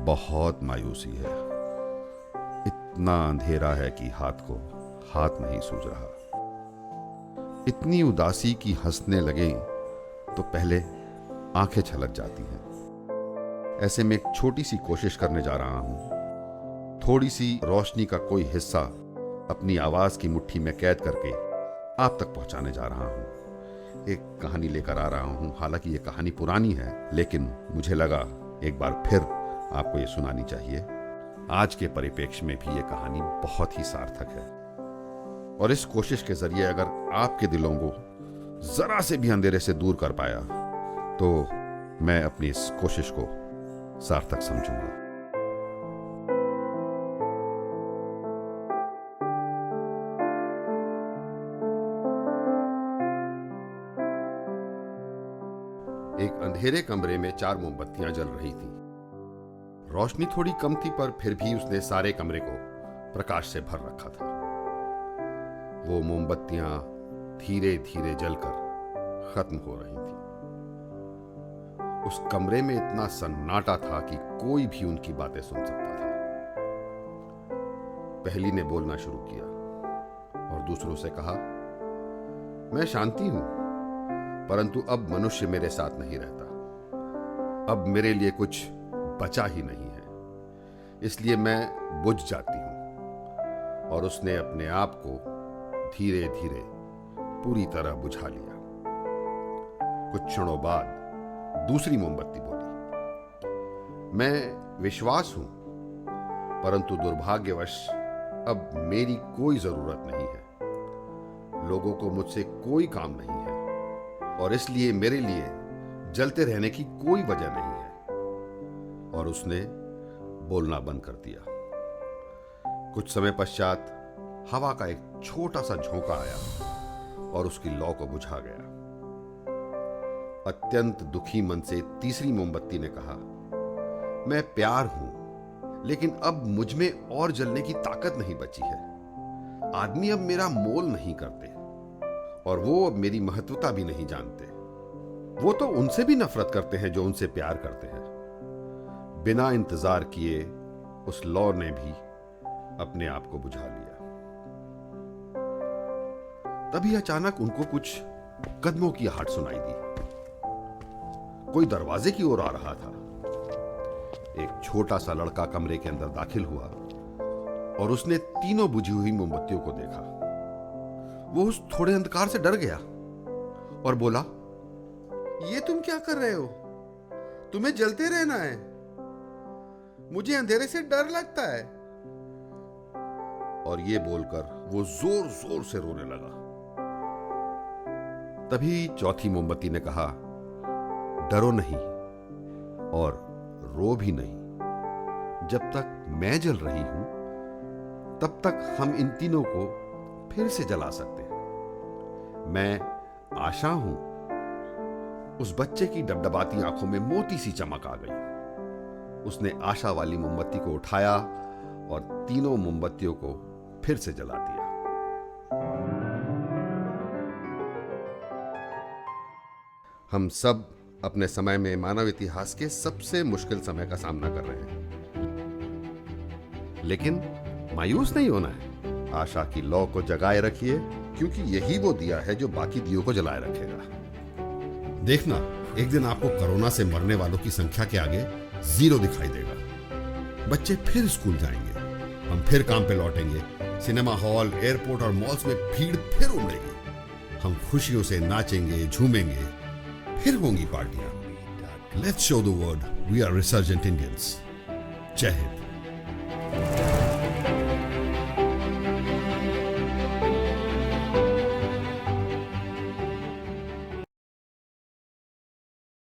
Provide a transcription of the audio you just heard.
बहुत मायूसी है। इतना अंधेरा है कि हाथ नहीं सूझ रहा। इतनी उदासी कि हंसने लगे तो पहले आंखें छलक जाती हैं। ऐसे में एक छोटी सी कोशिश करने जा रहा हूं। थोड़ी सी रोशनी का कोई हिस्सा अपनी आवाज की मुट्ठी में कैद करके आप तक पहुंचाने जा रहा हूं। एक कहानी लेकर आ रहा हूं। हालांकि ये कहानी पुरानी है, लेकिन मुझे लगा एक बार फिर आपको ये सुनानी चाहिए। आज के परिप्रेक्ष्य में भी ये कहानी बहुत ही सार्थक है, और इस कोशिश के जरिए अगर आपके दिलों को जरा से भी अंधेरे से दूर कर पाया तो मैं अपनी इस कोशिश को सार्थक समझूंगा। एक अंधेरे कमरे में 4 मोमबत्तियां जल रही थीं। रोशनी थोड़ी कम थी, पर फिर भी उसने सारे कमरे को प्रकाश से भर रखा था। वो मोमबत्तियां धीरे धीरे जलकर खत्म हो रही थीं। उस कमरे में इतना सन्नाटा था कि कोई भी उनकी बातें सुन सकता था। पहली ने बोलना शुरू किया और दूसरों से कहा, मैं शांति हूं, परंतु अब मनुष्य मेरे साथ नहीं रहता। अब मेरे लिए कुछ बचा ही नहीं है, इसलिए मैं बुझ जाती हूं। और उसने अपने आप को धीरे धीरे पूरी तरह बुझा लिया। कुछ क्षणों बाद दूसरी मोमबत्ती बोली, मैं विश्वास हूं, परंतु दुर्भाग्यवश अब मेरी कोई जरूरत नहीं है। लोगों को मुझसे कोई काम नहीं है, और इसलिए मेरे लिए जलते रहने की कोई वजह नहीं है। और उसने बोलना बंद कर दिया। कुछ समय पश्चात हवा का एक छोटा सा झोंका आया और उसकी लौ को बुझा गया। अत्यंत दुखी मन से तीसरी मोमबत्ती ने कहा, मैं प्यार हूं, लेकिन अब मुझ में और जलने की ताकत नहीं बची है। आदमी अब मेरा मोल नहीं करते, और वो अब मेरी महत्वता भी नहीं जानते। वो तो उनसे भी नफरत करते हैं जो उनसे प्यार करते हैं। बिना इंतजार किए उस लौ ने भी अपने आप को बुझा लिया। तभी अचानक उनको कुछ कदमों की आहट सुनाई दी। कोई दरवाजे की ओर आ रहा था। एक छोटा सा लड़का कमरे के अंदर दाखिल हुआ और उसने तीनों बुझी हुई मोमबत्तियों को देखा। वो उस थोड़े अंधकार से डर गया और बोला, ये तुम क्या कर रहे हो? तुम्हें जलते रहना है। मुझे अंधेरे से डर लगता है। और ये बोलकर वो जोर जोर से रोने लगा। तभी चौथी मोमबत्ती ने कहा, डरो नहीं और रो भी नहीं। जब तक मैं जल रही हूं, तब तक हम इन तीनों को फिर से जला सकते हैं। मैं आशा हूं। उस बच्चे की डबडबाती आंखों में मोती सी चमक आ गई। उसने आशा वाली मोमबत्ती को उठाया और तीनों मोमबत्तियों को फिर से जला दिया। हम सब अपने समय में मानव इतिहास के सबसे मुश्किल समय का सामना कर रहे हैं, लेकिन मायूस नहीं होना है। आशा की लौ को जगाए रखिए, क्योंकि यही वो दिया है जो बाकी दियों को जलाए रखेगा। देखना, एक दिन आपको कोरोना से मरने वालों की संख्या के आगे 0 दिखाई देगा। बच्चे फिर स्कूल जाएंगे, हम फिर काम पे लौटेंगे। सिनेमा हॉल, एयरपोर्ट और मॉल्स में भीड़ फिर उमड़ेगी। हम खुशियों से नाचेंगे, झूमेंगे, फिर होंगी पार्टियां। Let's show the world we are resurgent Indians. जय हिंद।